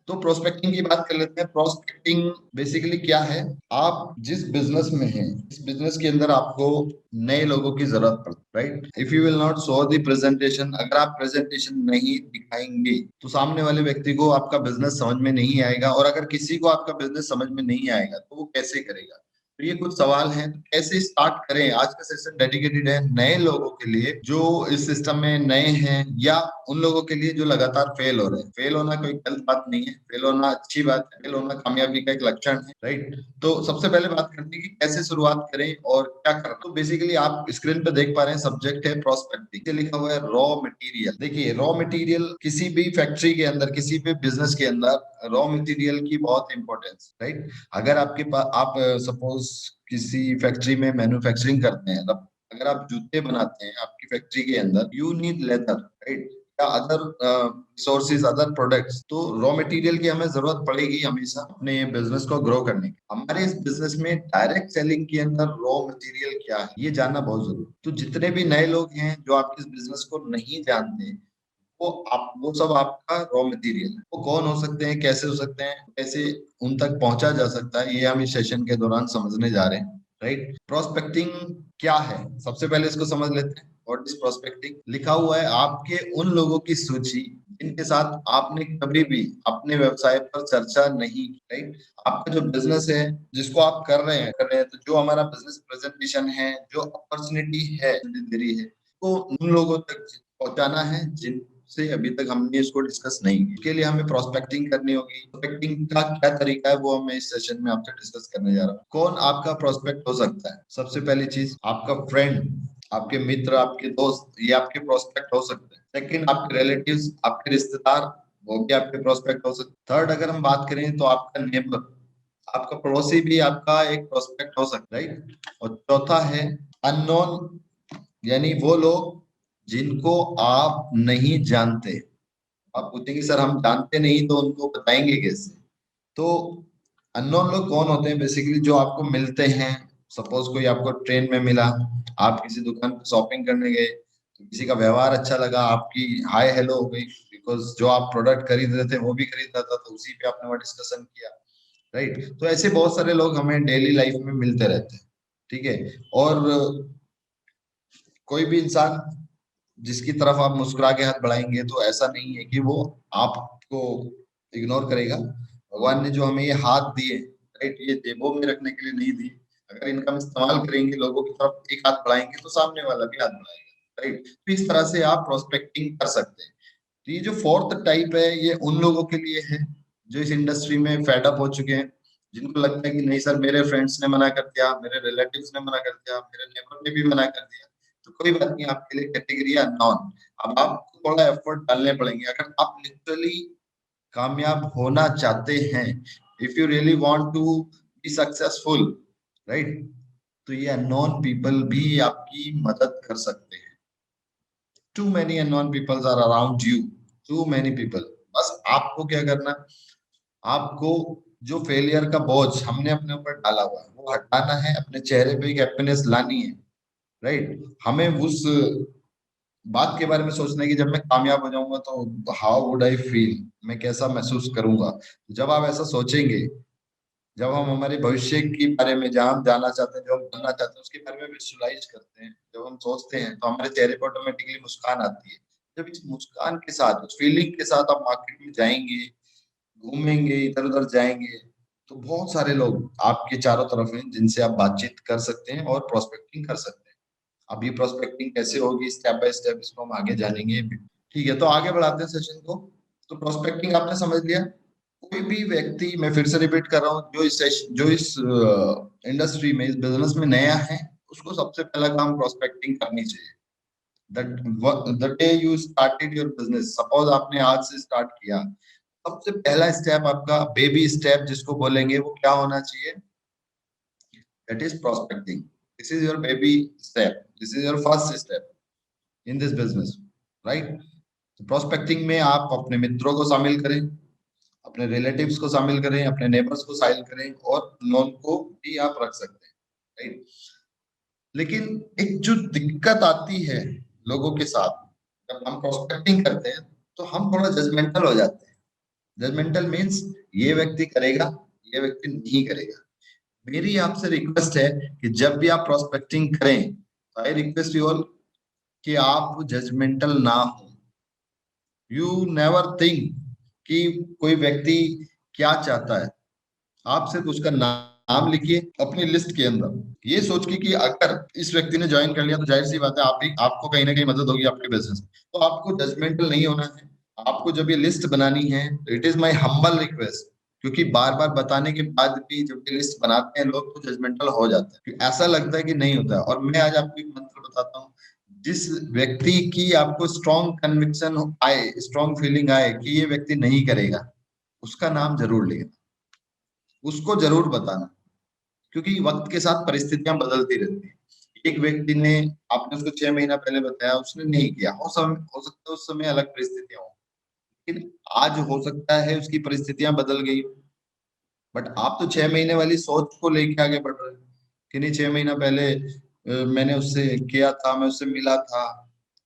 तो प्रोस्पेक्टिंग की बात कर लेते हैं। प्रोस्पेक्टिंग बेसिकली क्या है? आप जिस बिजनेस में हैं, इस बिजनेस के अंदर आपको नए लोगों की जरूरत पड़ती है, right? If you will not show the presentation, अगर आप प्रेजेंटेशन नहीं दिखाएंगे तो सामने वाले व्यक्ति को आपका बिजनेस समझ में नहीं आएगा, और अगर किसी को आपका बिजनेस समझ में नहीं आएगा तो वो कैसे करेगा? तो ये कुछ सवाल हैं, तो कैसे स्टार्ट करें? आज का सेशन डेडिकेटेड है नए लोगों के लिए जो इस सिस्टम में नए हैं, या उन लोगों के लिए जो लगातार फेल हो रहे हैं। फेल होना कोई गलत बात नहीं है, फेल होना अच्छी बात है, फेल होना कामयाबी का एक लक्षण है, राइट? तो सबसे पहले बात करते हैं कि कैसे शुरुआत करें और क्या करना। तो बेसिकली आप स्क्रीन पे देख पा रहे हैं, सब्जेक्ट है प्रोस्पेक्टिंग, लिखा हुआ है रॉ मटेरियल। देखिए, रॉ मटेरियल किसी भी फैक्ट्री के अंदर, किसी भी बिजनेस के अंदर रॉ मटेरियल की बहुत इंपॉर्टेंस, राइट? अगर आपके पास, आप सपोज किसी फैक्ट्री में मैन्युफैक्चरिंग करते हैं, तब अगर आप जूते बनाते हैं आपकी फैक्ट्री के अंदर, यू नीड लेदर, राइट? या अदर सोर्सेज, अदर प्रोडक्ट्स। तो रॉ मटेरियल की हमें जरूरत पड़ेगी हमेशा अपने बिजनेस को ग्रो करने की। हमारे इस बिजनेस में डायरेक्ट सेलिंग के अंदर रॉ मटेरियल क्या है, ये जानना बहुत जरूरी है। तो जितने भी नए लोग हैं जो आपके इस बिजनेस को नहीं जानते, वो सब आपका रॉ मटेरियल है। वो कौन हो सकते हैं, कैसे हो सकते हैं, कैसे उन तक पहुंचा जा सकता है, ये हम इस सेशन के दौरान समझने जा रहे हैं, राइट? प्रोस्पेक्टिंग क्या है, सबसे पहले इसको समझ लेते हैं। What is prospecting? लिखा हुआ है आपके उन लोगों की सूची जिनके साथ आपने कभी भी अपने व्यवसाय पर चर्चा नहीं की, राइट? आपका जो बिजनेस है, जिसको आप कर रहे हैं, तो जो हमारा बिजनेस प्रेजेंटेशन है, जो अपॉर्चुनिटी है दे रही है, तो उन लोगों तक पहुंचाना है जिनसे अभी तक हमने इसको डिस्कस नहीं किया। इसके लिए हमें प्रोस्पेक्टिंग करनी होगी। प्रोस्पेक्टिंग का क्या तरीका है वो मैं इस सेशन में आपसे डिस्कस करने जा रहा हूँ। कौन आपका प्रोस्पेक्ट हो सकता है? सबसे पहली चीज, आपका फ्रेंड, आपके मित्र, आपके दोस्त, ये आपके प्रोस्पेक्ट हो सकते हैं। सेकंड, आपके रिलेटिव्स, आपके रिश्तेदार, वो भी आपके प्रोस्पेक्ट हो सकते हैं। थर्ड, अगर हम बात करें तो आपका नेबर, आपका पड़ोसी भी आपका एक प्रोस्पेक्ट हो सकता है, राइट? और चौथा है अननोन, यानी वो लोग जिनको आप नहीं जानते। आप पूछेंगे सर हम जानते नहीं तो उनको बताएंगे कैसे? तो अननोन लोग कौन होते हैं? बेसिकली जो आपको मिलते हैं। सपोज कोई आपको ट्रेन में मिला, आप किसी दुकान पर शॉपिंग करने गए, तो किसी का व्यवहार अच्छा लगा, आपकी हाय हेलो हो गई, बिकॉज जो आप प्रोडक्ट खरीद रहे थे वो भी खरीद रहा था, तो उसी पे आपने वहाँ डिस्कशन किया, राइट? तो ऐसे बहुत सारे लोग हमें डेली लाइफ में मिलते रहते हैं, ठीक है? और कोई भी इंसान जिसकी तरफ आप मुस्कुरा के हाथ बढ़ाएंगे तो ऐसा नहीं है कि वो आपको इग्नोर करेगा। भगवान ने जो हमें ये हाथ दिए, राइट, ये जेबों में रखने के लिए नहीं दिए। अगर इनका हम इस्तेमाल करेंगे, लोगों की तरफ एक हाथ बढ़ाएंगे तो सामने वाला भी हाथ बढ़ाएगा, राइट? तो इस तरह से आप प्रोस्पेक्टिंग कर सकते हैं। तो ये जो फोर्थ टाइप है, ये उन लोगों के लिए है जो इस इंडस्ट्री में फेड अप हो चुके हैं, जिनको लगता है कि नहीं सर, मेरे फ्रेंड्स ने मना कर दिया, मेरे रिलेटिव्स ने मना कर दिया, मेरे नेबर ने भी मना कर दिया, तो कोई बात नहीं, आपके लिए कैटेगरी है नॉन। अब आपको थोड़ा एफर्ट डालने पड़ेंगे अगर आप लिटरली कामयाब होना चाहते हैं। If you really want to be successful, right, तो ये अननोन पीपल भी आपकी मदद कर सकते हैं। Too many unknown peoples are around you, too many people. बस आपको क्या करना, आपको जो फेलियर का बोझ हमने अपने ऊपर डाला हुआ है वो हटाना है, अपने चेहरे पे एक हैप्पीनेस लानी है, राइट? हमें उस बात के बारे में सोचना है कि जब मैं कामयाब हो जाऊंगा तो हाउ वुड आई फील, मैं कैसा महसूस करूंगा। जब आप ऐसा सोचेंगे, जब हम हमारे भविष्य के बारे में, जहाँ हम जाना चाहते हैं, जो हम बनना चाहते हैं, उसके बारे में विजुअलाइज करते हैं, जब हम सोचते हैं तो हमारे चेहरे पर ऑटोमेटिकली मुस्कान आती है। जब इस मुस्कान के साथ, उस फीलिंग के साथ आप मार्केट में जाएंगे, घूमेंगे, इधर उधर जाएंगे, तो बहुत सारे लोग आपके चारों तरफ हैं जिनसे आप बातचीत कर सकते हैं और प्रोस्पेक्टिंग कर सकते हैं। अब ये प्रोस्पेक्टिंग कैसे होगी, स्टेप बाय स्टेप इसको हम आगे जानेंगे, ठीक है? तो आगे बढ़ाते हैं सेशन को। तो प्रोस्पेक्टिंग आपने समझ लिया। कोई भी व्यक्ति, मैं फिर से रिपीट कर रहा हूँ, जो इस इंडस्ट्री में, इस बिजनेस में नया है, उसको सबसे पहला काम प्रोस्पेक्टिंग करनी चाहिए। The day you started your business, suppose आपने आज से स्टार्ट किया, सबसे पहला स्टेप आपका, बेबी स्टेप जिसको बोलेंगे, वो क्या होना चाहिए? That is prospecting. This is your baby step, this is your first step in this business, right? तो प्रोस्पेक्टिंग में आप अपने मित्रों को शामिल करें, अपने रिलेटिव्स को शामिल करें, अपने नेबर्स को शामिल करें, और नॉन को भी आप रख सकते हैं, राइट? लेकिन एक जो दिक्कत आती है लोगों के साथ, जब हम प्रोस्पेक्टिंग करते हैं तो हम थोड़ा जजमेंटल हो जाते हैं। जजमेंटल मीन्स ये व्यक्ति करेगा, ये व्यक्ति नहीं करेगा। मेरी आपसे रिक्वेस्ट है कि जब भी आप प्रोस्पेक्टिंग करें, आई रिक्वेस्ट यू ऑल कि आप जजमेंटल ना हो। यू नेवर थिंक कि कोई व्यक्ति क्या चाहता है। आप सिर्फ उसका नाम लिखिए अपनी लिस्ट के अंदर, ये सोच के कि अगर इस व्यक्ति ने ज्वाइन कर लिया तो जाहिर सी बात है आप भी, आपको कहीं ना कहीं मदद होगी आपके बिजनेस में। तो आपको जजमेंटल नहीं होना है। आपको जब ये लिस्ट बनानी है, it is my humble request, क्योंकि बार बार बताने के बाद भी जब ये लिस्ट बनाते हैं लोग तो जजमेंटल हो जाते हैं, क्योंकि ऐसा लगता है कि नहीं होता है। और मैं आज आपको एक मंत्र बताता हूँ, जिस व्यक्ति की आपको स्ट्रॉन्ग कन्विक्शन आए, स्ट्रॉन्ग फीलिंग आए कि ये व्यक्ति नहीं करेगा, उसका नाम जरूर लेना, उसको जरूर बताना, क्योंकि वक्त के साथ परिस्थितियां बदलती रहती हैं। एक व्यक्ति ने, आपने उसको 6 महीना पहले बताया, उसने नहीं किया, हो सकता है उस समय अलग परिस्थितियां हो, लेकिन आज हो सकता है उसकी परिस्थितियां बदल गई। बट आप तो 6 महीने वाली सोच को लेके आगे बढ़ रहे हैं कि नहीं, 6 महीना पहले मैंने उससे किया था, मैं उससे मिला था,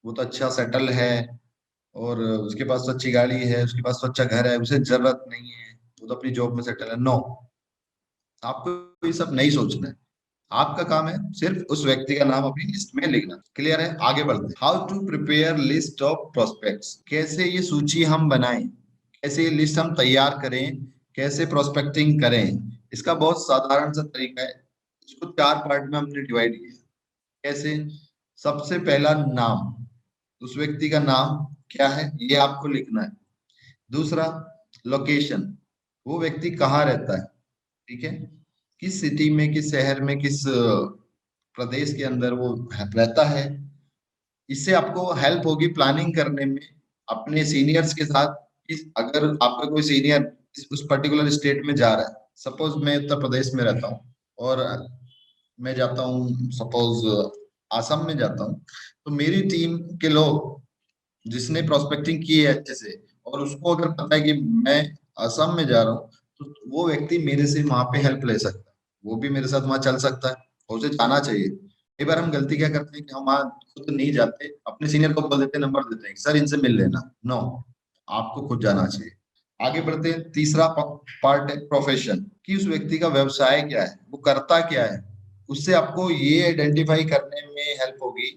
वो तो अच्छा सेटल है, और उसके पास तो अच्छी गाड़ी है, उसके पास तो अच्छा घर है, उसे जरूरत नहीं है, वो तो अपनी जॉब में सेटल है। नो, आपको ये सब नहीं सोचना है। आपका काम है सिर्फ उस व्यक्ति का नाम अपनी लिस्ट में लिखना। क्लियर है? आगे बढ़ते हैं। How to prepare list of prospects, कैसे ये सूची हम बनाएं, कैसे ये लिस्ट हम तैयार करें, कैसे प्रोस्पेक्टिंग करें। इसका बहुत साधारण सा तरीका है, इसको 4 पार्ट में हमने डिवाइड किया। कैसे? सबसे पहला, नाम, उस व्यक्ति का नाम क्या है ये आपको लिखना है। दूसरा, लोकेशन, वो व्यक्ति कहाँ रहता है, ठीक है, किस सिटी में, किस शहर में, किस प्रदेश के अंदर वो रहता है। इससे आपको हेल्प होगी प्लानिंग करने में अपने सीनियर्स के साथ, कि अगर आपका कोई सीनियर उस पर्टिकुलर स्टेट में जा रहा है, सपोज मैं उत्तर प्रदेश में रहता हूँ और मैं जाता हूँ सपोज आसाम में जाता हूँ, तो मेरी टीम के लोग जिसने प्रोस्पेक्टिंग की है अच्छे से, और उसको अगर पता है कि मैं असम में जा रहा हूँ, तो वो व्यक्ति मेरे से वहां पे हेल्प ले सकता है, वो भी मेरे साथ वहां चल सकता है, और उसे जाना चाहिए। कई बार हम गलती क्या करते हैं कि हम वहां खुद नहीं जाते, अपने सीनियर को बोल देते हैं, नंबर देते हैं, सर इनसे मिल लेना। नो, आपको खुद जाना चाहिए। आगे बढ़ते हैं। तीसरा पार्ट है प्रोफेशन, कि उस व्यक्ति का व्यवसाय क्या है, वो करता क्या है। उससे आपको ये आइडेंटिफाई करने में हेल्प होगी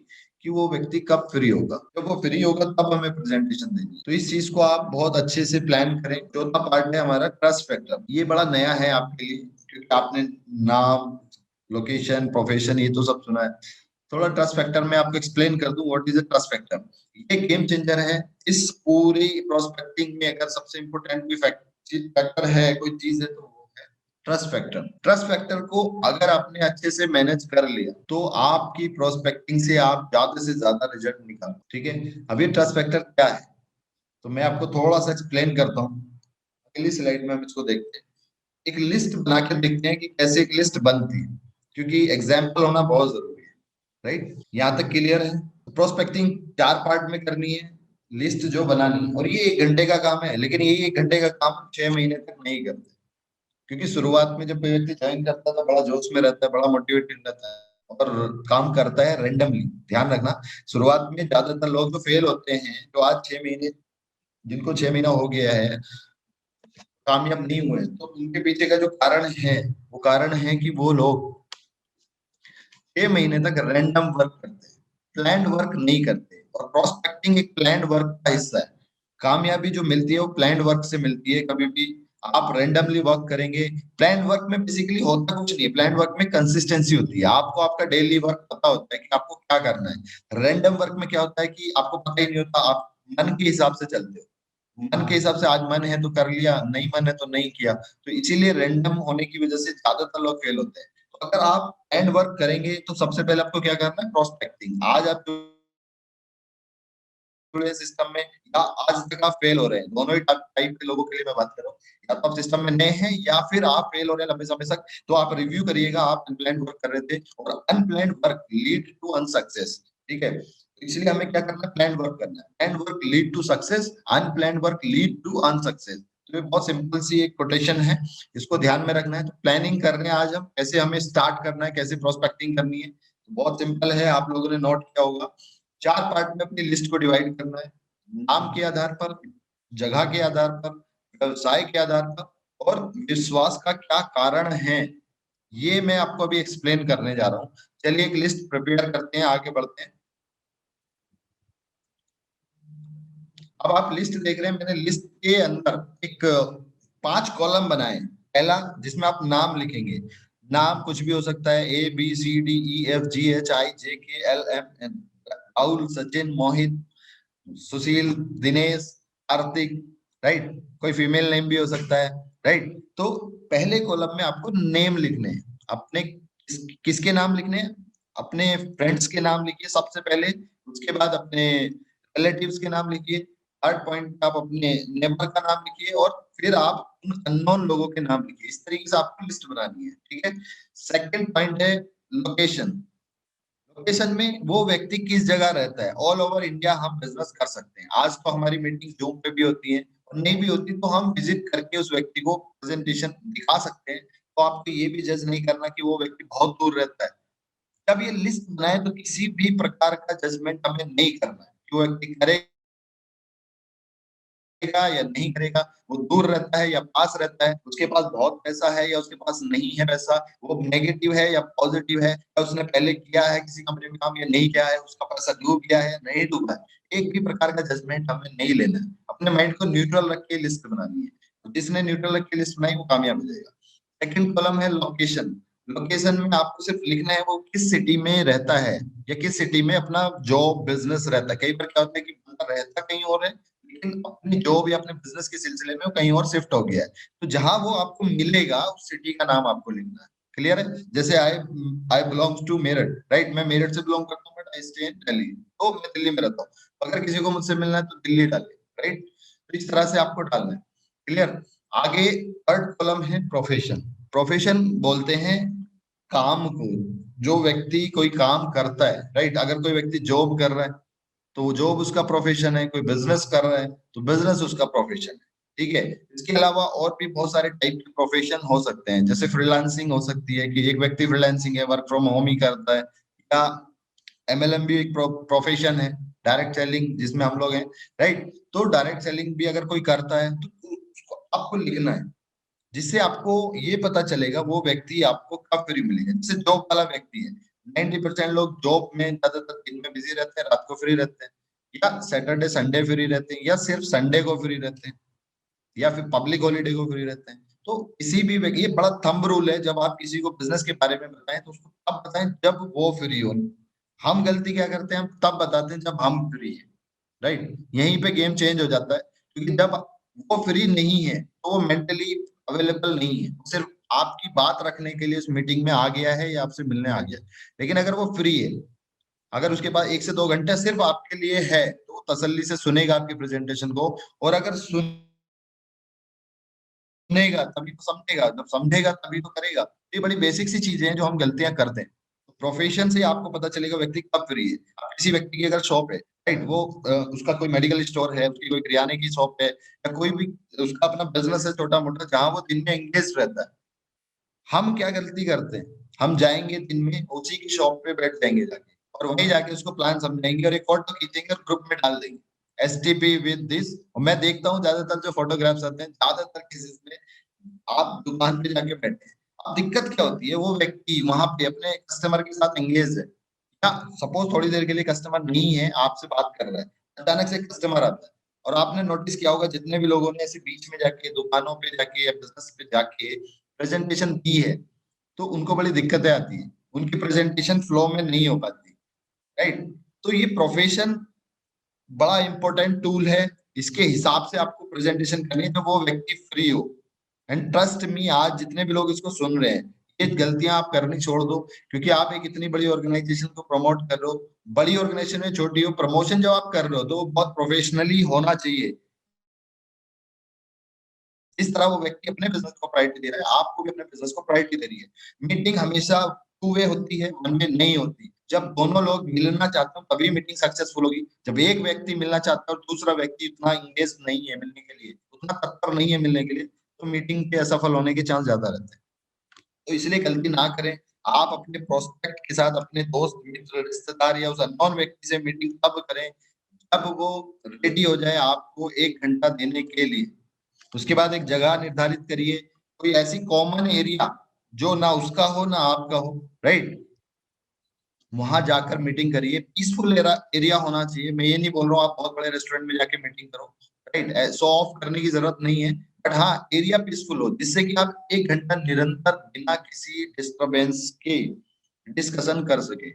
कि वो व्यक्ति कब फ्री होगा। जब वो फ्री होगा तब हमें प्रेजेंटेशन देनी है। तो इस चीज को आप बहुत अच्छे से प्लान करें। चौथा पार्ट है हमारा ट्रस्ट फैक्टर, ये बड़ा नया है आपके लिए, क्योंकि आपने नाम, लोकेशन, प्रोफेशन ये तो सब सुना है। थोड़ा ट्रस्ट फैक्टर में आपको एक्सप्लेन कर दूं, what is a trust factor. ये गेम चेंजर है इस पूरी प्रोस्पेक्टिंग में। अगर सबसे इंपॉर्टेंट कोई फैक्टर है, कोई चीज है, तो वो है ट्रस्ट फैक्टर। ट्रस्ट फैक्टर को अगर आपने अच्छे से मैनेज कर लिया तो आपकी प्रोस्पेक्टिंग से आप ज्यादा से ज्यादा रिजल्ट निकाल, ठीक है। अब ये ट्रस्ट फैक्टर क्या है, तो मैं आपको थोड़ा सा एक्सप्लेन करता हूँ। अगली स्लाइड में हम इसको देखते हैं। एक लिस्ट बना के देखते हैं कि कैसे एक लिस्ट बनती है, क्योंकि एग्जाम्पल होना बहुत जरूरी है। राइट, यहाँ तक क्लियर है? प्रोस्पेक्टिंग 4 पार्ट में करनी है, लिस्ट जो बनानी है, और ये 1 घंटे का काम है, लेकिन ये 1 घंटे का काम 6 महीने तक नहीं करते, क्योंकि शुरुआत में जब कोई व्यक्ति ज्वाइन करता है तो बड़ा जोश में रहता है, बड़ा मोटिवेटेड रहता है, और काम करता है रेंडमली। ध्यान रखना, शुरुआत में ज्यादातर लोग जो फेल होते हैं, जो आज 6 महीने, जिनको 6 महीना हो गया है, कामयाब नहीं हुए, तो उनके पीछे का जो कारण है, वो कारण है कि वो लोग 6 महीने तक रैंडम वर्क करते हैं, प्लान्ड वर्क नहीं करते। और प्रोस्पेक्टिंग एक प्लान्ड वर्क का हिस्सा है। कामयाबी जो मिलती है वो प्लान्ड वर्क से मिलती है। कभी भी आप रैंडमली वर्क करेंगे, प्लान वर्क में बेसिकली होता कुछ नहीं है। प्लान वर्क में कंसिस्टेंसी होती है, आपको आपका डेली वर्क पता होता है कि आपको क्या करना है। रैंडम वर्क में क्या होता है कि आपको पता ही नहीं होता, आप मन के हिसाब से चलते हो। मन के हिसाब से आज मन है तो कर लिया, नहीं मन है तो नहीं किया। तो इसीलिए रैंडम होने की वजह से ज्यादातर लोग फेल होते हैं। तो अगर आप एंड वर्क करेंगे तो सबसे पहले आपको क्या करना है, प्रोस्पेक्टिंग। आज आप जुड़े सिस्टम में, या आज तक आप फेल हो रहे हैं, दोनों ही टाइप के लोगों के लिए मैं बात कर रहा हूँ। या तो आप सिस्टम में नए हैं या फिर आप फेल हो रहे हैं लंबे समय तक, तो आप रिव्यू करिएगा, आप अनप्लान्ड वर्क कर रहे थे, और unplanned work lead to unsuccess. ठीक है, इसलिए हमें क्या करना है, प्लान वर्क करना है। Plan work lead to success, unplanned work lead to unsuccess. तो ये बहुत सिंपल सी एक कोटेशन है, इसको ध्यान में रखना है। तो प्लानिंग कर रहे हैं आज हम, कैसे हमें स्टार्ट करना है, कैसे प्रोस्पेक्टिंग करनी है, तो बहुत सिंपल है, आप लोगों ने नोट किया होगा। 4 पार्ट में अपनी लिस्ट को डिवाइड करना है, नाम के आधार पर, जगह के आधार पर, व्यवसाय के आधार पर और विश्वास का क्या कारण है, ये मैं आपको अभी एक्सप्लेन करने जा रहा हूँ। चलिए एक लिस्ट प्रिपेयर करते हैं, आगे बढ़ते हैं। अब आप लिस्ट देख रहे हैं, मैंने लिस्ट के अंदर एक 5 कॉलम बनाए। पहला जिसमें आप नाम लिखेंगे, नाम कुछ भी हो सकता है, ABCDEFGHIJKLMN, राहुल, सचिन, मोहित, सुशील, दिनेश, कार्तिक, राइट। कोई फीमेल नेम भी हो सकता है, राइट। तो पहले कॉलम में आपको नेम लिखने हैं, अपने किसके नाम लिखने हैं, अपने फ्रेंड्स के नाम लिखिए सबसे पहले, उसके बाद अपने रिलेटिव्स के नाम लिखिए, थर्ड पॉइंट आप अपने नेबर का नाम लिखिए, और फिर आप उन अननोन लोगों के नाम लिखिए। इस तरीके से आपको लिस्ट बनानी है, ठीक है। सेकंड पॉइंट है लोकेशन। लोकेशन में वो व्यक्ति किस जगह रहता है। ऑल ओवर इंडिया हम बिजनेस कर सकते हैं। आज तो हमारी मीटिंग जूम पे भी होती है, और नहीं भी होती तो हम विजिट करके उस व्यक्ति को प्रेजेंटेशन दिखा सकते हैं। तो आपको ये भी जज नहीं करना कि वो व्यक्ति बहुत दूर रहता है। जब ये लिस्ट बनाए तो किसी भी प्रकार का जजमेंट हमें नहीं करना है कि वो व्यक्ति करेगा या नहीं करेगा, वो दूर रहता है या पास रहता है, उसके पास बहुत पैसा है या उसके पास नहीं है पैसा, वो नेगेटिव है या पॉजिटिव है, या उसने पहले किया है किसी कंपनी में काम या नहीं किया है, उसका पैसा डूब गया है नहीं डूबा है। एक भी प्रकार का जजमेंट हमें नहीं लेना है, अपने माइंड को न्यूट्रल रख के लिस्ट बनानी है। तो जिसने न्यूट्रल रख के लिस्ट बनाई वो कामयाब हो जाएगा। सेकंड कॉलम है लोकेशन। लोकेशन में आपको सिर्फ लिखना है वो किस सिटी में रहता है, या किस सिटी में अपना जॉब बिजनेस रहता है। कई बार क्या होता है कि बंदा रहता कहीं और है, लेकिन अपनी जॉब या अपने बिजनेस के सिलसिले में वो कहीं और शिफ्ट हो गया है। तो जहां वो आपको मिलेगा उस सिटी का नाम आपको लिखना है। क्लियर है। जैसे आई आई बिलोंग्स टू मेरठ, राइट। मैं मेरठ से बिलोंग करता हूँ, but I stay in Delhi, तो मैं दिल्ली में रहता हूँ। अगर किसी को मुझसे मिलना है तो दिल्ली डालिए, राइट। तो इस तरह से आपको डालना है। क्लियर। आगे थर्ड कॉलम है प्रोफेशन। प्रोफेशन बोलते हैं काम को, जो व्यक्ति कोई काम करता है, राइट। अगर कोई व्यक्ति जॉब कर रहा है तो वो जॉब उसका प्रोफेशन है, कोई बिजनेस कर रहा है तो बिजनेस उसका प्रोफेशन है, ठीक है। इसके अलावा और भी बहुत सारे टाइप के प्रोफेशन हो सकते हैं, जैसे फ्रीलांसिंग हो सकती है कि एक व्यक्ति फ्रीलांसिंग है, वर्क फ्रॉम होम ही करता है, या MLM भी एक प्रोफेशन है, डायरेक्ट सेलिंग जिसमें हम लोग हैं, राइट। तो डायरेक्ट सेलिंग भी अगर कोई करता है तो उसको आपको लिखना है, जिससे आपको ये पता चलेगा वो व्यक्ति आपको कब फ्री मिलेगा। जैसे जॉब वाला व्यक्ति है, 90% लोग जॉब में ज्यादातर दिन में बिजी रहते हैं, रात को फ्री रहते हैं, या सैटरडे संडे फ्री रहते हैं, या सिर्फ संडे को फ्री रहते हैं, या फिर पब्लिक हॉलीडे को फ्री रहते हैं। तो किसी भी व्यक्ति, ये बड़ा थंब रूल है, जब आप किसी को बिजनेस के बारे में बताएं तो उसको तब बताएं जब वो फ्री हो। हम गलती क्या करते हैं, हम तब बताते हैं जब हम फ्री है, राइट। यहीं पे गेम चेंज हो जाता है, क्योंकि जब वो फ्री नहीं है तो वो मेंटली अवेलेबल नहीं है, वो सिर्फ आपकी बात रखने के लिए उस मीटिंग में आ गया है या आपसे मिलने आ गया है। लेकिन अगर वो फ्री है, अगर उसके पास 1 से 2 घंटे सिर्फ आपके लिए है, तो वो तसल्ली से सुनेगा आपकी प्रेजेंटेशन को। और अगर सुनेगा तभी तो समझेगा, जब समझेगा तभी तो करेगा। ये बड़ी बेसिक सी चीजें हैं जो हम गलतियां करते हैं। प्रोफेशन से आपको पता चलेगा व्यक्ति कब फ्री है। अब किसी व्यक्ति की अगर शॉप है, राइट, वो उसका कोई मेडिकल स्टोर है, उसकी कोई किराने की शॉप है, या कोई भी उसका अपना बिजनेस है छोटा मोटा, जहां वो दिन में एंगेज रहता है। हम क्या गलती करते हैं, हम जाएंगे दिन में उसी की शॉप पे बैठ जाएंगे जाके, और वहीं जाके उसको प्लान समझाएंगे और एक फोटो खींचेंगे और ग्रुप में डाल देंगे, STP विद दिस। और मैं देखता हूँ ज्यादातर जो फोटोग्राफ्स आते हैं, ज्यादातर केसेस में आप दुकान पे जाके बैठे हैं। अब दिक्कत क्या होती है, वो व्यक्ति वहां पे अपने कस्टमर के साथ एंगेज है, या सपोज थोड़ी देर के लिए कस्टमर नहीं है, आपसे बात कर रहा है, अचानक से कस्टमर आता है। और आपने नोटिस किया होगा जितने भी लोगों ने ऐसे बीच में जाके दुकानों पे जाके या बिजनेस पे जाके प्रेजेंटेशन दी है, तो उनको बड़ी दिक्कतें आती है, उनकी प्रेजेंटेशन फ्लो में नहीं हो पाती, राइट। तो ये प्रोफेशन बड़ा इंपॉर्टेंट टूल है, इसके हिसाब से आपको प्रेजेंटेशन करनी है जब वो व्यक्ति फ्री हो। एंड ट्रस्ट मी, आज जितने भी लोग इसको सुन रहे हैं, ये गलतियां आप करनी छोड़ दो, क्योंकि आप एक इतनी बड़ी ऑर्गेनाइजेशन को प्रमोट कर रहे हो। बड़ी ऑर्गेनाइजेशन में छोटी हो, प्रमोशन जब आप कर रहे हो तो वो बहुत प्रोफेशनली होना चाहिए। इस तरह वो व्यक्ति अपने बिजनेस को प्रायोरिटी दे रहा है, आपको भी अपने बिजनेस को प्रायोरिटी देनी है। मीटिंग हमेशा टू वे होती है, वन वे नहीं होती। जब दोनों लोग मिलना चाहते हो तभी मीटिंग सक्सेसफुल होगी। जब एक व्यक्ति मिलना चाहता है और दूसरा व्यक्ति उतना इंगेज नहीं है मिलने के लिए, उतना तत्पर नहीं है मिलने के लिए, तो मीटिंग के असफल होने के चांस ज्यादा रहते हैं। तो इसलिए गलती ना करें। आप अपने प्रोस्पेक्ट के साथ, अपने दोस्त मित्र रिश्तेदार या उस अननोन व्यक्ति से मीटिंग तब करें जब वो रेडी हो जाए आपको 1 घंटा देने के लिए। उसके बाद एक जगह निर्धारित करिए, कोई ऐसी कॉमन एरिया जो ना उसका हो ना आपका हो, राइट। वहां जाकर मीटिंग करिए, पीसफुल एरिया होना चाहिए। मैं ये नहीं बोल रहा हूँ आप बहुत बड़े रेस्टोरेंट में जाके मीटिंग करो, राइट, शो ऑफ करने की जरूरत नहीं है, बट हाँ एरिया पीसफुल हो जिससे कि आप 1 घंटा निरंतर बिना किसी डिस्टरबेंस के डिस्कशन कर सके।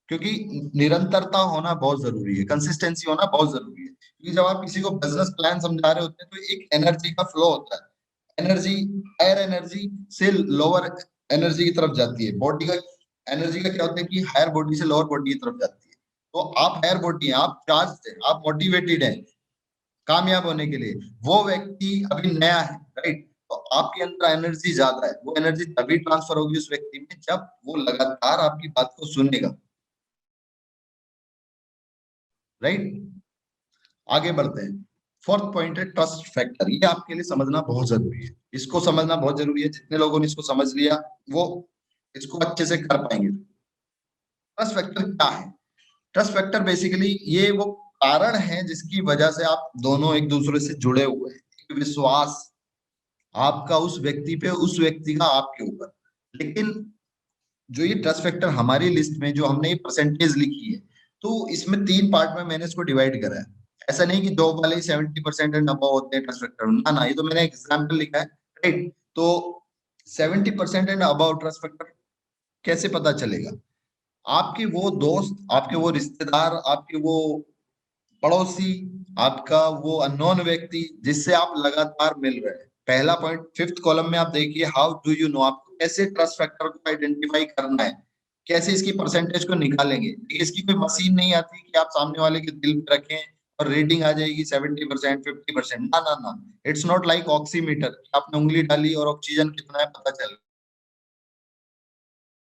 क्योंकि निरंतरता होना बहुत जरूरी है, कंसिस्टेंसी होना बहुत जरूरी है, क्योंकि जब आप किसी को बिजनेस प्लान समझा रहे होते हैं तो एक एनर्जी का फ्लो होता है। एनर्जी हायर एनर्जी से लोअर एनर्जी की तरफ जाती है। बॉडी का एनर्जी का क्या होता है कि हायर बॉडी से लोअर बॉडी की तरफ जाती है। तो आप हायर बॉडी हैं, आप चार्ज थे, आप मोटिवेटेड हैं कामयाब होने के लिए। वो व्यक्ति अभी नया है, राइट, तो आपके अंदर एनर्जी ज्यादा है। वो एनर्जी तभी ट्रांसफर होगी उस व्यक्ति में जब वो लगातार आपकी बात को सुनेगा, राइट। आगे बढ़ते हैं। फोर्थ पॉइंट है ट्रस्ट फैक्टर। ये आपके लिए समझना बहुत जरूरी है, इसको समझना बहुत जरूरी है। जितने लोगों ने इसको समझ लिया वो इसको अच्छे से कर पाएंगे। ट्रस्ट फैक्टर क्या है? ट्रस्ट फैक्टर बेसिकली ये वो कारण है जिसकी वजह से आप दोनों एक दूसरे से जुड़े हुए हैं। एक विश्वास आपका उस व्यक्ति पे, उस व्यक्ति का आपके ऊपर। लेकिन जो ये ट्रस्ट फैक्टर हमारी लिस्ट में जो हमने ये परसेंटेज लिखी है, तो इसमें 3 पार्ट में मैंने इसको डिवाइड करा है। ऐसा नहीं कि जॉब वाले 70% एंड अबव होते हैं ट्रस्ट फैक्टर, ना ना, ये तो मैंने एग्जाम्पल लिखा है, राइट। तो 70% एंड अबव ट्रस्ट फैक्टर कैसे पता चलेगा? आपके वो दोस्त, आपके वो रिश्तेदार, आपके वो पड़ोसी, आपका वो अननोन व्यक्ति जिससे आप लगातार मिल रहे हैं। पहला पॉइंट, फिफ्थ कॉलम में आप देखिए, हाउ डू यू नो, आपको कैसे ट्रस्ट फैक्टर को आइडेंटिफाई करना है, कैसे इसकी परसेंटेज को निकालेंगे। देखिए, इसकी कोई मशीन नहीं आती कि आप सामने वाले के दिल पे रखें और रेटिंग आ जाएगी 70% 50%। ना ना ना, इट्स नॉट लाइक ऑक्सीमीटर, आपने उंगली डाली और ऑक्सीजन कितना है पता चल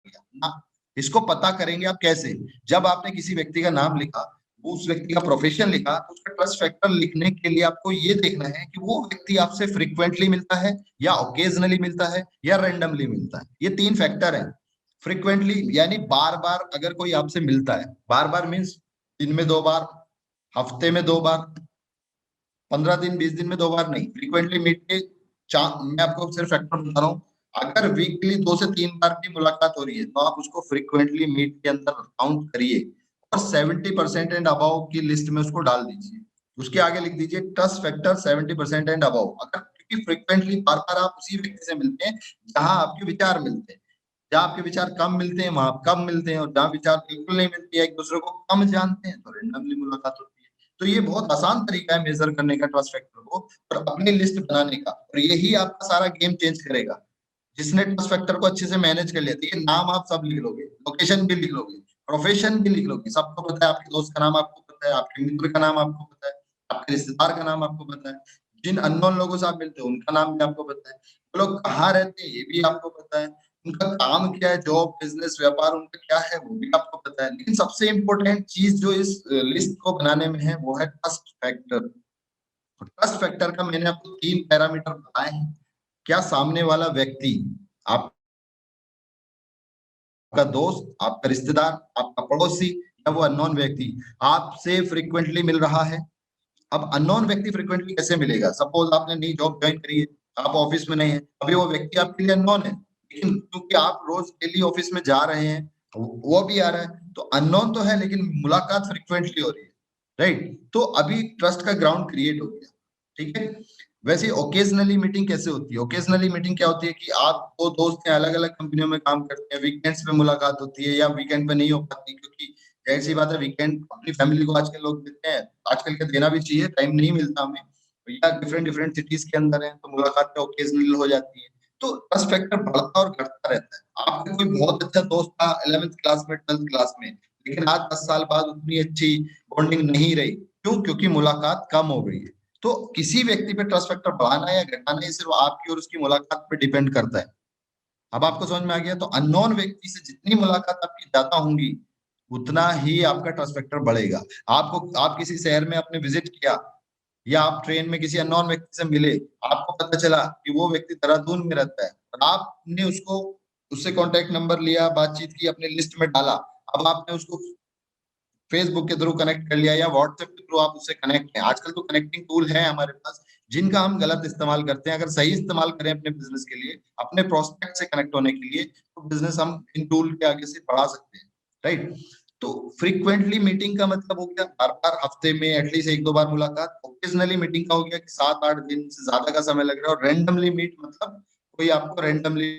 गया ना। इसको पता करेंगे आप कैसे? जब आपने किसी व्यक्ति का नाम लिखा, वो उस व्यक्ति का प्रोफेशन लिखा, तो उसका ट्रस्ट फैक्टर लिखने के लिए आपको ये देखना है कि वो व्यक्ति आपसे फ्रिक्वेंटली मिलता है या ओकेजनली मिलता है या रैंडमली मिलता है। ये 3 फैक्टर हैं। फ्रिक्वेंटली यानी बार बार अगर कोई आपसे मिलता है, बार बार मीन्स दिन में 2 बार, हफ्ते में 2 बार, 15 दिन 20 दिन में 2 बार नहीं, फ्रीक्वेंटली मीट के मैं आपको सिर्फ फैक्टर बता रहा हूँ। अगर वीकली 2 से 3 बार की मुलाकात हो रही है तो आप उसको फ्रीक्वेंटली मीट के अंदर काउंट करिए और 70% एंड अबव की लिस्ट में उसको डाल दीजिए। उसके आगे लिख दीजिए ट्रस्ट फैक्टर 70% एंड अबव। अगर क्योंकि फ्रीक्वेंटली बार बार आप उसी व्यक्ति से मिलते हैं जहां आपके विचार मिलते हैं। जहाँ आपके विचार कम मिलते हैं वहां कम मिलते हैं, और जहाँ विचार बिल्कुल नहीं मिलते हैं, एक दूसरे को कम जानते हैं, तो रेंडमली मुलाकात होती है। तो ये बहुत आसान तरीका है मेजर करने का ट्रस्ट फैक्टर को और अपनी लिस्ट बनाने का, और यही आपका सारा गेम चेंज करेगा। जिसने ट्रस्ट फैक्टर को अच्छे से मैनेज कर लिया, तो ये नाम आप सब लिख लोगे, लोकेशन भी लिख लोगे, प्रोफेशन भी लिख लोगे, सबको पता है, आपके दोस्त का नाम आपको पता है, आपके मित्र का नाम आपको पता है, आपके रिश्तेदार का नाम आपको पता है, जिन अननोन लोगों से आप मिलते हो उनका नाम भी आपको पता है, वो लोग कहाँ रहते हैं ये भी आपको पता है, उनका काम क्या है, जॉब बिजनेस व्यापार उनका क्या है वो भी आपको पता है। लेकिन सबसे इंपॉर्टेंट चीज जो इस लिस्ट को बनाने में है वो है ट्रस्ट फैक्टर। ट्रस्ट फैक्टर का मैंने आपको 3 पैरामीटर बताए हैं। क्या सामने वाला व्यक्ति, आपका दोस्त, आपका रिश्तेदार, आपका पड़ोसी या वो अननोन व्यक्ति आपसे फ्रीक्वेंटली मिल रहा है? अब अननोन व्यक्ति फ्रीक्वेंटली कैसे मिलेगा? सपोज आपने नई जॉब ज्वाइन करी है, आप ऑफिस में नहीं है, अभी वो व्यक्ति आपके लिए अननोन है, लेकिन क्योंकि आप रोज डेली ऑफिस में जा रहे हैं, वो भी आ रहा है, तो अननोन तो है लेकिन मुलाकात फ्रिक्वेंटली हो रही है, राइट। तो अभी ट्रस्ट का ग्राउंड क्रिएट हो गया, ठीक है। वैसे ओकेजनली मीटिंग कैसे होती है? ओकेजनली मीटिंग क्या होती है कि आप दो दोस्त हैं, अलग अलग कंपनियों में काम करते हैं, वीकेंड्स पे मुलाकात होती है या वीकेंड पे नहीं हो पाती, क्योंकि जाहिर सी बात है वीकेंड अपनी फैमिली को आजकल लोग देते हैं, आजकल के देना भी चाहिए, टाइम नहीं मिलता हमें, या डिफरेंट डिफरेंट सिटीज के अंदर है तो मुलाकातें ओकेजनल हो जाती है। तो ट्रस्ट फैक्टर बढ़ता और घटता रहता है। आपका कोई बहुत अच्छा दोस्त था 11th क्लास में, 12th क्लास में, लेकिन आज 10 साल बाद उतनी अच्छी बॉन्डिंग नहीं रही। क्यों? क्योंकि मुलाकात कम हो गई है। तो किसी व्यक्ति पे ट्रस्ट फैक्टर बढ़ाना या घटाना ये सिर्फ आपकी और उसकी मुलाकात पे डिपेंड करता है। अब आपको समझ में आ गया? तो अननोन व्यक्ति से जितनी मुलाकात आपकी ज्यादा होंगी उतना ही आपका ट्रस्ट फैक्टर बढ़ेगा। आप किसी शहर में आपने विजिट किया या आप ट्रेन में किसी अननोन व्यक्ति से मिले, आपको पता चला कि वो व्यक्ति देहरादून में रहता है, और आपने उसको उससे कांटेक्ट नंबर लिया, बातचीत की, अपने लिस्ट में डाला। अब आपने उसको फेसबुक के थ्रू कनेक्ट कर लिया या व्हाट्सएप के थ्रू आप उससे कनेक्ट हैं। आजकल तो कनेक्टिंग टूल है हमारे पास, जिनका हम गलत इस्तेमाल करते हैं। अगर सही इस्तेमाल करें अपने बिजनेस के लिए, अपने प्रोस्पेक्ट से कनेक्ट होने के लिए, तो बिजनेस हम इन टूल के आगे से बढ़ा सकते हैं, राइट। तो फ्रीक्वेंटली मीटिंग का मतलब हो गया बार बार हफ्ते में एटलीस्ट एक दो बार मुलाकात। ओकेजनली मीटिंग का हो गया कि 7-8 दिन से ज्यादा का समय लग रहा है। और रैंडमली मीट मतलब कोई आपको रैंडमली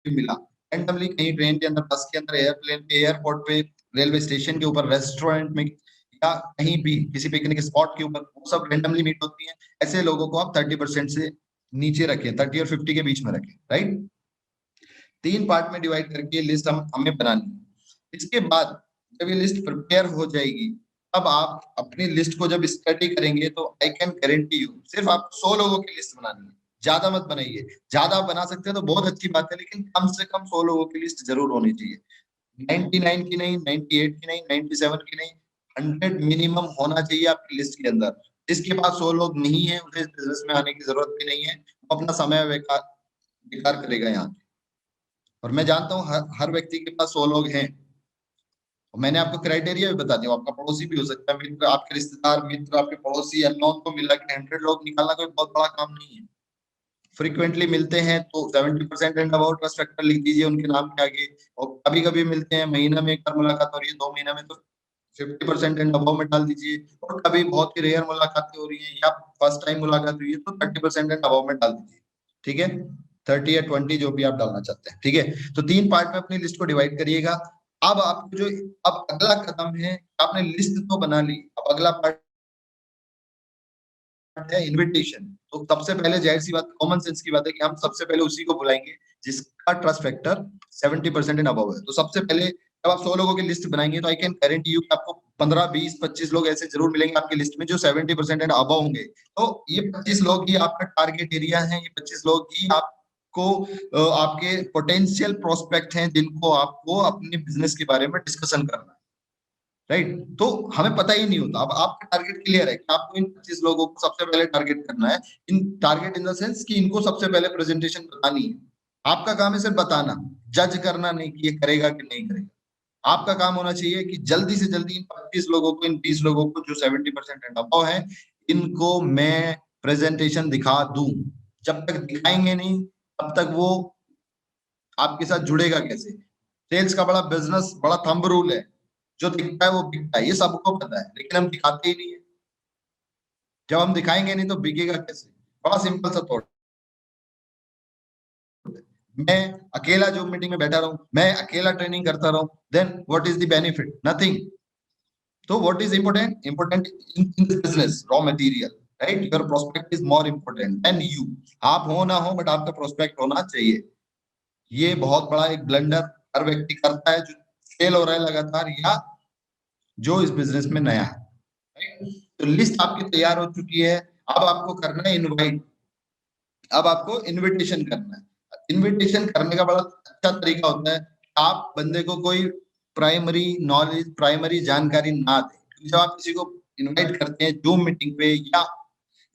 मिला, रैंडमली कहीं ट्रेन के अंदर, बस के अंदर, एयरप्लेन पे, एयरपोर्ट पे, रेलवे स्टेशन के ऊपर, रेस्टोरेंट में, या कहीं भी किसी पिकनिक स्पॉट के ऊपर, वो सब रैंडमली मीट होती है। ऐसे लोगों को आप 30% से नीचे रखें, 30 और 50 के बीच में रखें, राइट। 3 पार्ट में डिवाइड करके लिस्ट हमें बनानी है। इसके बाद जब ये लिस्ट प्रिपेयर हो जाएगी, अब आप अपनी लिस्ट को जब स्टडी करेंगे तो आई कैन गारंटी यू सिर्फ आप 100 लोगों की लिस्ट बनानी है, ज्यादा मत बनाइए। ज्यादा आप बना सकते हैं तो बहुत अच्छी बात है, लेकिन कम से कम 100 लोगों की लिस्ट जरूर होनी चाहिए। 99 की नहीं, 98 की नहीं, 97 की नहीं, 100 मिनिमम होना चाहिए आपकी लिस्ट के अंदर। जिसके पास 100 लोग नहीं है उसे इस बिजनेस में आने की जरूरत भी नहीं है, वो अपना समय बेकार बेकार करेगा यहाँ। और मैं जानता हूँ हर व्यक्ति के पास 100 लोग हैं। और मैंने आपको क्राइटेरिया भी बता दिया, आपका पड़ोसी भी हो सकता है, मित्र, आपके रिश्तेदार, मित्र, आपके पड़ोसी, अननोन को मिला के 100 लोग निकालना कोई बहुत बड़ा काम नहीं है। फ्रीक्वेंटली मिलते हैं तो 70% एंड अबाउट ट्रस्ट फैक्टर लिख दीजिए उनके नाम के आगे। और कभी कभी मिलते हैं, महीना में एक बार मुलाकात हो रही है, 2 महीना में, तो 50% एंड अबाउ में डाल दीजिए। और कभी बहुत ही रेयर मुलाकातें हो रही है या फर्स्ट टाइम मुलाकात हुई है तो 30% एंड अबाउ में डाल दीजिए, ठीक है। 30 या 20 जो भी आप डालना चाहते हैं, ठीक है। तो 3 पार्ट में अपनी लिस्ट को डिवाइड करिएगा। अब आपको जो अब अगला कदम है, आपने लिस्ट तो बना ली, अब अगला पार्ट है इनविटेशन। तो सबसे पहले जाहिर सी बात, कॉमन सेंस की बात है कि हम सबसे पहले उसी को बुलाएंगे जिसका ट्रस्ट फैक्टर 70% एंड अबव है। तो सबसे पहले जब आप 100 लोगों की लिस्ट बनाएंगे तो आई कैन गारंटी यू कि आपको 15, 20, 25 लोग ऐसे जरूर मिलेंगे आपकी लिस्ट में जो 70% एंड अबव होंगे। तो ये 25 लोग ही आपका टारगेट एरिया है, ये 25 लोग ही आपको आपके पोटेंशियल प्रोस्पेक्ट हैं जिनको आपको अपने बिजनेस के बारे में डिस्कशन करना है, राइट। तो हमें पता ही नहीं होता। अब आपका टारगेट क्लियर है कि आपको इन 25 लोगों को सबसे पहले टारगेट करना है। In target in the sense कि इनको सबसे पहले प्रेजेंटेशन बतानी है। आपका काम है सिर्फ बताना, जज करना नहीं कि ये करेगा कि नहीं करेगा। आपका काम होना चाहिए कि जल्दी से जल्दी इन 25 लोगों को, इन 20 लोगों को जो 70% एंड अबव है, इनको मैं प्रेजेंटेशन दिखा दूं। जब तक दिखाएंगे नहीं तब तक वो आपके साथ जुड़ेगा कैसे। सेल्स का बड़ा बिजनेस, बड़ा थंब रूल है, जो दिखता है वो बिकता है, ये सबको पता है, लेकिन हम दिखाते ही नहीं है। जब हम दिखाएंगे नहीं तो बिकेगा कैसे। बड़ा सिंपल सा थॉट। मैं अकेला जो मीटिंग में बैठा रहूं, मैं अकेला ट्रेनिंग करता रहूं, then what is the benefit? Nothing. तो what is important? Important in this business raw material, right. Your prospect is more important than you. आप हो ना हो, बट आपका प्रोस्पेक्ट होना चाहिए। ये बहुत बड़ा एक ब्लंडर हर व्यक्ति करता है जो फेल हो रहा है लगातार, या जो इस बिजनेस में नया है, राइट। तो लिस्ट आपकी तैयार हो चुकी है। अब आपको करना है इनवाइट। अब आपको इनविटेशन करना है। इनविटेशन करने का बड़ा अच्छा तरीका होता है, आप बंदे को कोई प्राइमरी नॉलेज, प्राइमरी जानकारी ना दें। जब आप किसी को इनवाइट करते हैं जूम मीटिंग पे या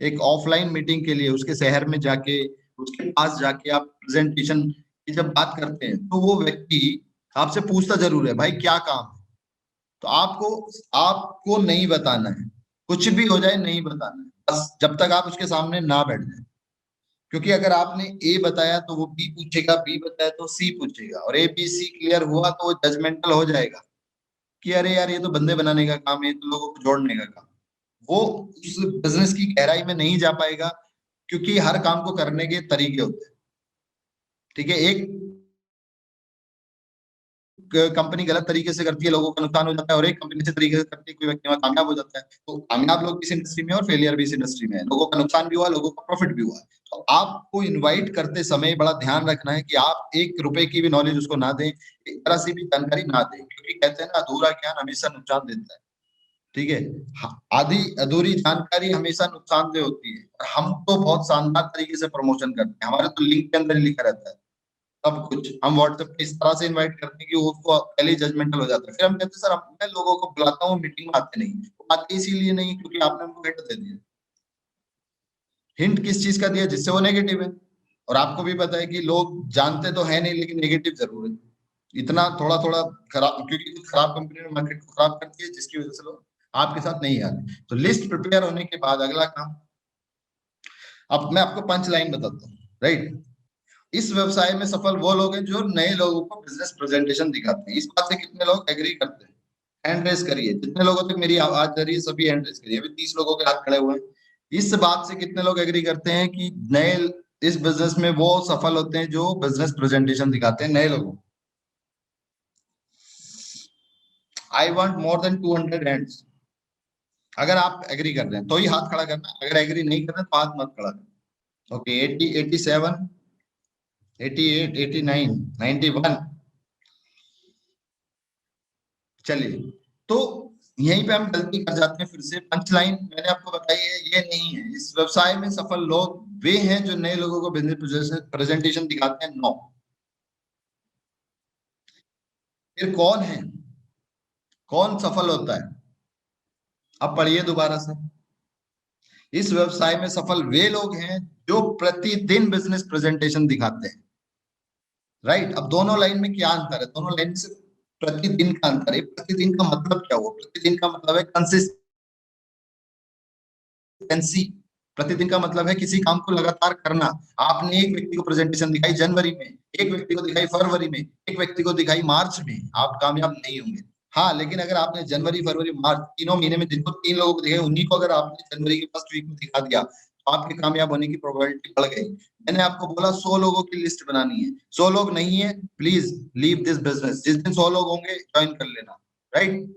एक ऑफलाइन मीटिंग के लिए, उसके शहर में जाके, उसके पास जाके आप प्रेजेंटेशन की जब बात करते हैं, तो वो व्यक्ति आपसे पूछता जरूर है, भाई क्या काम है। तो आपको आपको नहीं बताना है, कुछ भी हो जाए नहीं बताना है, बस जब तक आप उसके सामने ना बैठ जाए। क्योंकि अगर आपने ए बताया तो वो बी पूछेगा, बी बताया तो सी पूछेगा, और ए बी सी क्लियर हुआ तो वो जजमेंटल हो जाएगा कि अरे यार ये तो बंदे बनाने का काम है, ये तो लोगों को जोड़ने का काम। वो उस बिजनेस की गहराई में नहीं जा पाएगा, क्योंकि हर काम को करने के तरीके होते हैं, ठीक है। एक कंपनी गलत तरीके से करती है, लोगों का नुकसान हो जाता है, और एक कंपनी अच्छे तरीके से करती है, कोई व्यक्ति वहां कामयाब हो जाता है। तो कामयाब लोग इस इंडस्ट्री में और फेलियर भी इस इंडस्ट्री में है, लोगों का नुकसान भी हुआ, लोगों का प्रॉफिट भी हुआ। तो आपको इनवाइट करते समय बड़ा ध्यान रखना है कि आप 1 रुपए की भी नॉलेज उसको ना दें, एक तरह से भी जानकारी ना दें, क्योंकि कहते हैं ना, अधूरा ज्ञान हमेशा नुकसान देता है, ठीक है। आधी अधूरी जानकारी हमेशा नुकसानदेह होती है। और हम तो बहुत शानदार तरीके से प्रमोशन करते हैं, हमारे तो लिंक के अंदर ही लिखा रहता है सब कुछ। हम व्हाट्सएप पे इस तरह से इनवाइट करते हैं कि वो उसको पहले ही जजमेंटल हो जाता है। फिर हम कहते हैं, सर मैं लोगों को बुलाता हूँ, मीटिंग में आते नहीं। वो आते इसीलिए नहीं क्योंकि आपने उनको हिंट दे दिया। हिंट किस चीज का दिया? जिससे वो नेगेटिव है। और आपको भी पता है कि लोग जानते तो है नहीं, लेकिन नेगेटिव जरूर है। इतना थोड़ा थोड़ा खराब, क्योंकि कुछ खराब कंपनी ने मार्केट को खराब कर दिया, जिसकी वजह से लोग आपके साथ नहीं आते। तो लिस्ट प्रिपेयर होने के बाद अगला काम, अब मैं आपको पंच लाइन बताता हूँ, राइट। इस व्यवसाय में सफल वो लोग हैं जो नए लोगों को बिजनेस प्रेजेंटेशन दिखाते हैं। इस बात से कितने लोग एग्री करते हैं? हैंड रेस करिए, जितने लोगों तक मेरी आवाज जा रही है सभी हैंड रेस करिए। अभी 30 लोगों के हाथ खड़े हुए हैं। इस बात से कितने लोग एग्री करते हैं कि नए इस बिजनेस में वो सफल होते हैं जो बिजनेस प्रेजेंटेशन दिखाते हैं नए लोगों? I want more than 200 hands. अगर आप एग्री कर रहे हैं तो ही हाथ खड़ा करना, अगर एग्री नहीं कर रहे तो हाथ मत खड़ा करना। ओके, 80, 87, 88, 89, 91। चलिए, तो यहीं पे हम गलती कर जाते हैं। फिर से पंच लाइन मैंने आपको बताई है, ये नहीं है। इस व्यवसाय में सफल लोग वे हैं जो नए लोगों को बिजनेस प्रेजेंटेशन दिखाते हैं। नो। फिर कौन है, कौन सफल होता है? अब पढ़िए दोबारा से। इस व्यवसाय में सफल वे लोग हैं जो प्रतिदिन बिजनेस प्रेजेंटेशन दिखाते हैं। राइट। अब दोनों लाइन में क्या अंतर है? दोनों लाइन से प्रतिदिन का अंतर है। प्रतिदिन का मतलब क्या हुआ? प्रतिदिन का मतलब है कंसिस्टेंसी। प्रतिदिन का मतलब है किसी काम को लगातार करना। आपने एक व्यक्ति को प्रेजेंटेशन दिखाई जनवरी में, एक व्यक्ति को दिखाई फरवरी में, एक व्यक्ति को दिखाई मार्च में, आप कामयाब नहीं होंगे। हाँ, लेकिन अगर आपने जनवरी, फरवरी, मार्च तीनों महीने में जिनको 3 लोगों को दिखाई, उन्हीं को अगर आपने जनवरी के फर्स्ट वीक में दिखा दिया तो आपके कामयाब होने की प्रोबेबिलिटी बढ़ गई। मैंने आपको बोला 100 लोगों की लिस्ट बनानी है। 100 लोग नहीं है, प्लीज लीव दिस बिजनेस। जिस दिन 100 लोग होंगे ज्वाइन कर लेना, राइट।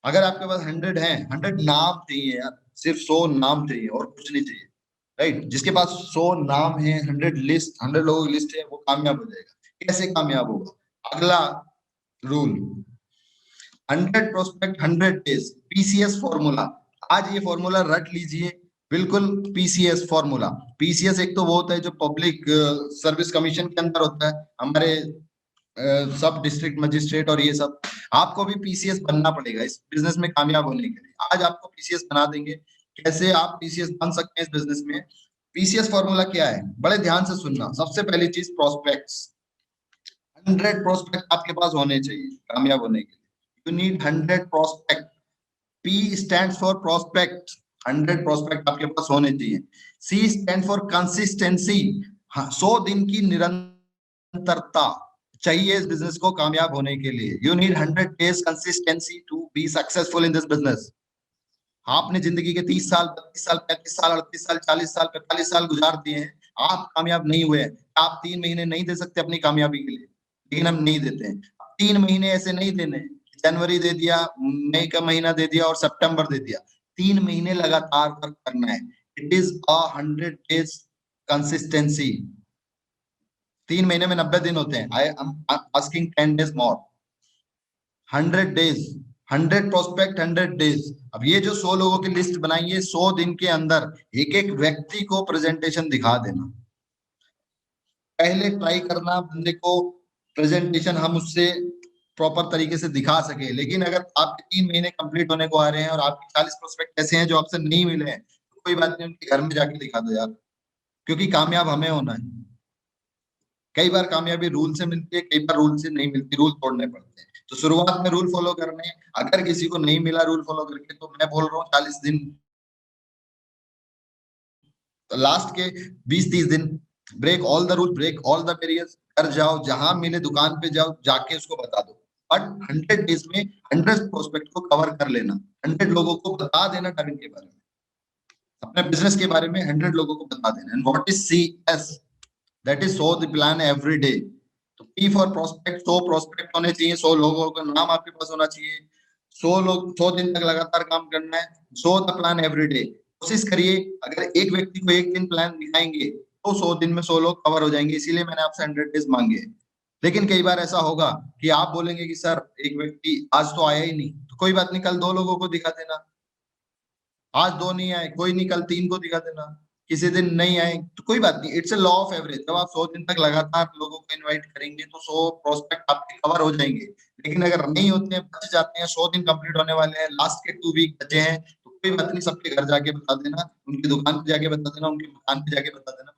अगर आपके पास 100 है, 100 नाम चाहिए यार, सिर्फ 100 नाम चाहिए और कुछ नहीं चाहिए, राइट। जिसके पास 100 नाम है, 100 लोगों की लिस्ट है, वो कामयाब हो जाएगा। कैसे कामयाब होगा? अगला rule, 100 prospect 100 days, PCS formula. आज ये फॉर्मूला रट लीजिए, बिल्कुल पीसीएस फॉर्मूला। पीसीएस एक तो वो होता है जो पब्लिक सर्विस कमीशन के अंदर होता है, हमारे सब डिस्ट्रिक्ट मजिस्ट्रेट और ये सब। आपको भी पीसीएस बनना पड़ेगा इस बिजनेस में कामयाब होने के लिए। आज आपको पीसीएस बना देंगे। कैसे आप पीसीएस बन सकते हैं इस बिजनेस में? पीसीएस फॉर्मूला क्या है, बड़े ध्यान से सुनना। सबसे पहली चीज, प्रोस्पेक्ट्स। 100 प्रोस्पेक्ट आपके पास होने चाहिए कामयाब होने के लिए। You need 100 prospect. P stand for prospect. 100 prospect आपके पास होने चाहिए। सी स्टैंड फॉर कंसिस्टेंसी। 100 दिन की निरंतरता चाहिए इस बिजनेस को कामयाब होने के लिए। You need 100 days consistency to be successful in this business. आपने जिंदगी के 30 साल, 32 साल, 35 साल, 38 साल, 40 साल, 45 साल गुजार दिए हैं, आप कामयाब नहीं हुए। आप 3 महीने नहीं दे सकते अपनी कामयाबी के लिए, लेकिन हम नहीं देते हैं। 3 महीने ऐसे नहीं देने, जनवरी दे दिया, मई का महीना दे दिया और सितंबर दे दिया। 3 महीने लगातार वर्क करना है। It is 100 days consistency. 3 महीने में 90 दिन होते हैं। I am asking 10 days more. 100 days, 100 prospect, 100 days. अब ये जो 100 लोगों की लिस्ट बनाई है, 100 दिन के अंदर एक एक व्यक्ति को प्रेजेंटेशन दिखा देना। पहले ट्राई करना बंदे को प्रेजेंटेशन हम उससे प्रॉपर तरीके से दिखा सके। लेकिन अगर आपके 3 महीने कंप्लीट होने को आ रहे हैं और आपके 40 प्रोस्पेक्ट ऐसे हैं जो आपसे नहीं मिले हैं, तो कोई बात नहीं, उनके घर में जाके दिखा दो यार, क्योंकि कामयाब हमें होना है। कई बार कामयाबी रूल से मिलती है, कई बार रूल से नहीं मिलती, रूल तोड़ने पड़ते हैं। तो शुरुआत में रूल फॉलो करने हैं। अगर किसी को नहीं मिला रूल फॉलो करके, तो मैं बोल रहा हूँ 40 दिन, लास्ट के 20-30 दिन, break all the rule, break all the barriers. कर जाओ, जहां मिले दुकान पे जाओ, जाके उसको बता दो। बट 100 डेज में 100 प्रोस्पेक्ट को कवर कर लेना। 100 लोगों को बता देना टारगेट के बारे में, अपने बिजनेस के बारे में 100 लोगों को बता देना। And what is CS? That is so the plan every day. तो P फॉर प्रोस्पेक्ट, 100 प्रोस्पेक्ट होने चाहिए, 100 लोगों का नाम आपके पास होना चाहिए। 100 दिन तक लगातार काम करना है। So the plan every day. कोशिश करिए, अगर एक व्यक्ति को एक दिन प्लान दिखाएंगे तो 100 दिन में 100 लोग कवर हो जाएंगे। इसीलिए मैंने आपसे 100 डेज मांगे। लेकिन कई बार ऐसा होगा कि आप बोलेंगे कि सर एक व्यक्ति आज तो आया ही नहीं, तो कोई बात नहीं, कल 2 लोगों को दिखा देना। आज 2 नहीं आए, कोई नहीं, कल 3 को दिखा देना। किसी दिन नहीं आए तो कोई बात नहीं, it's a law of average. जब आप 100 दिन तक लगातार लोगों को इनवाइट करेंगे तो 100 प्रोस्पेक्ट आपके कवर हो जाएंगे। लेकिन अगर नहीं होते हैं, बच जाते हैं, 100 दिन कंप्लीट होने वाले हैं, लास्ट के 2 वीक बचे हैं, तो कोई बात नहीं, सबके घर जाके बता देना, उनकी दुकान पे जाके बता देना, उनकी दुकान पे जाके बता देना,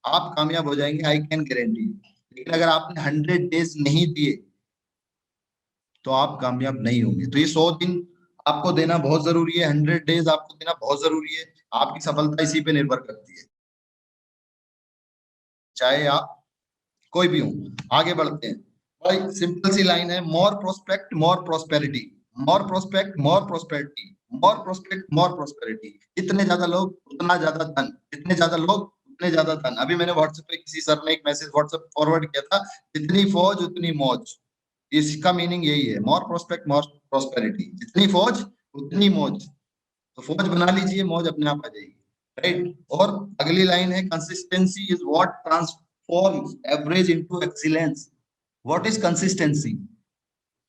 आप कामयाब हो जाएंगे, आई कैन गारंटी। लेकिन अगर आपने 100 डेज नहीं दिए तो आप कामयाब नहीं होंगे। तो ये 100 दिन आपको देना बहुत जरूरी है, 100 डेज आपको देना बहुत जरूरी है। आपकी सफलता इसी पे निर्भर करती है, चाहे आप कोई भी हो। आगे बढ़ते हैं भाई, सिंपल सी लाइन है, मोर प्रोस्पेक्ट मोर प्रोस्पेरिटी, मोर प्रोस्पेक्ट मोर प्रोस्पेरिटी, मोर प्रोस्पेक्ट मोर प्रोस्पेरिटी। जितने ज्यादा लोग उतना ज्यादा धन, जितने ज्यादा लोग उतने ज्यादा धन। अभी मैंने व्हाट्सएप पे किसी सर ने एक मैसेज व्हाट्सएप फॉरवर्ड किया था, जितनी फौज उतनी मौज। इसका मीनिंग यही है, मोर प्रोस्पेक्ट मोर प्रोस्पेरिटी, जितनी फौज उतनी मौज। तो फौज बना लीजिए, मौज अपने आप आ जाएगी, राइट। और अगली लाइन है, consistency is what transforms average into excellence. What is consistency?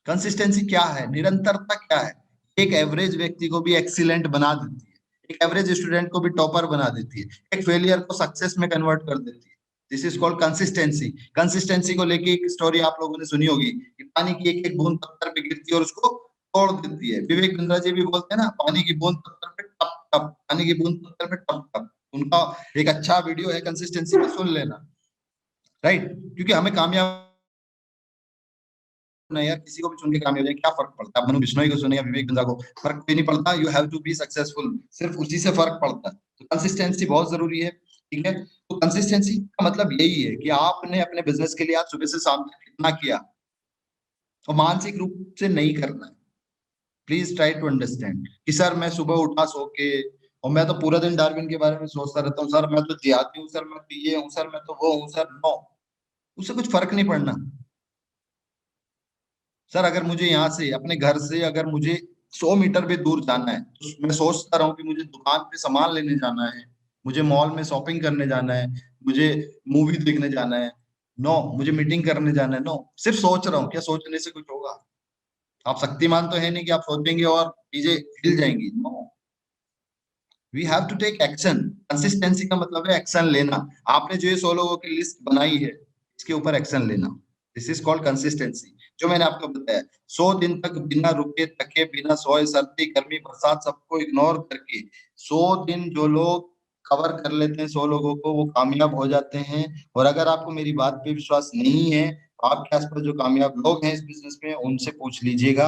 Consistency क्या है, निरंतरता क्या है? एक एवरेज व्यक्ति को भी एक्सीलेंट बना देती है, एक एवरेज स्टूडेंट को भी टॉपर बना देती है, एक फेलियर को सक्सेस में कन्वर्ट कर देती है। This is called consistency. Consistency को लेके एक स्टोरी आप लोगों ने सुनी होगी कि पानी की एक एक बूंद पत्थर पे गिरती है और उसको तोड़ देती है। विवेक बिंद्रा जी भी बोलते हैं ना, पानी की बूंद पत्थर पे टप टप, पानी की बूंद पत्थर पे टप टप। उनका एक अच्छा वीडियो है कंसिस्टेंसी में, सुन लेना, राइट। क्योंकि हमें कामयाब नहीं यार, किसी को भी चुन के कामयाब हो जाए क्या फर्क पड़ता है? मनु बिश्नोई को सुने या विवेक बिंद्रा को, फर्क भी नहीं पड़ता। You have to be successful, सिर्फ उसी से फर्क पड़ता है। तो कंसिस्टेंसी बहुत जरूरी है, ठीक है। तो कंसिस्टेंसी का मतलब यही है कि आपने अपने बिजनेस के लिए आज सुबह से शाम तक कितना किया, और मानसिक रूप से नहीं करना है। प्लीज ट्राई टू अंडरस्टैंड कि सर मैं सुबह उठा सो के और मैं तो पूरा दिन डार्विन के बारे में सोचता रहता हूँ, सर मैं तो जिहादी हूँ, सर मैं तो ये हूँ, सर मैं तो वो हूँ, सर नो, उससे कुछ फर्क नहीं पड़ना। सर अगर मुझे यहाँ से अपने घर से अगर मुझे 100 मीटर भी दूर जाना है, तो मैं सोचता रहूं कि मुझे दुकान पे सामान लेने जाना है, मुझे मॉल में शॉपिंग करने जाना है, मुझे मूवी देखने जाना है, नो, मुझे मीटिंग करने जाना है, नो, सिर्फ सोच रहा हूँ। क्या सोचने से कुछ होगा? आप शक्तिमान तो है नहीं कि आप सोचेंगे और चीजें हिल जाएंगी, no. We have to take action. Consistency का मतलब है एक्शन लेना। आपने जो ये 100 लोगों की लिस्ट बनाई है, इसके ऊपर एक्शन लेना, दिस इज कॉल्ड कंसिस्टेंसी। जो मैंने आपको बताया, 100 दिन तक बिना रुके थके, बिना सोए, सर्दी गर्मी बरसात सबको इग्नोर करके 100 दिन जो लोग कवर कर लेते हैं 100 लोगों को, वो कामयाब हो जाते हैं। और अगर आपको मेरी बात पे विश्वास नहीं है, तो आपके आसपास जो कामयाब लोग हैं इस बिजनेस में, उनसे पूछ लीजिएगा।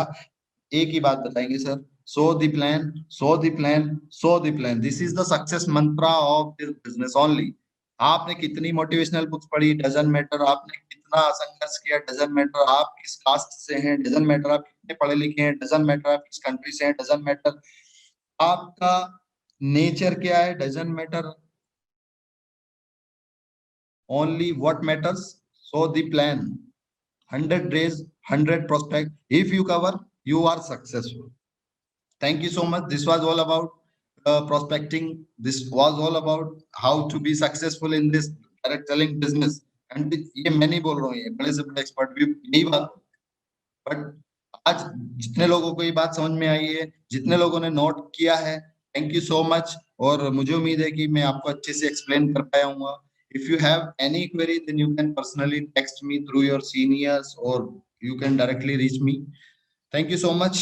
एक ही बात बताएंगे sir, so the plan, so the plan, so the plan, this is the success Mantra of this business only. आपने कितनी मोटिवेशनल बुक्स पढ़ी डजंट मैटर, आपने कितना संघर्ष किया डजंट मैटर, आप किस कास्ट से हैं डजंट मैटर, आप कितने पढ़े लिखे हैं डजंट मैटर, आप किस कंट्री से हैं डजंट मैटर, आपका नेचर क्या है doesn't matter, only what matters, so the plan, 100 days 100 prospect, if you cover you are successful. Thank you so much. This was all about prospecting. This was all about how to be successful in this direct selling business. And ये मैं नहीं बोल रहा हूँ, ये बड़े से बड़े एक्सपर्ट भी यही बात। बट आज जितने लोगों को ये बात समझ में आई है, जितने लोगों ने नोट किया है, थैंक यू सो मच। और मुझे उम्मीद है कि मैं आपको अच्छे से एक्सप्लेन कर पाया हूँ। If you have any query, then you can personally text me through your seniors or you can directly reach me. Thank you so much.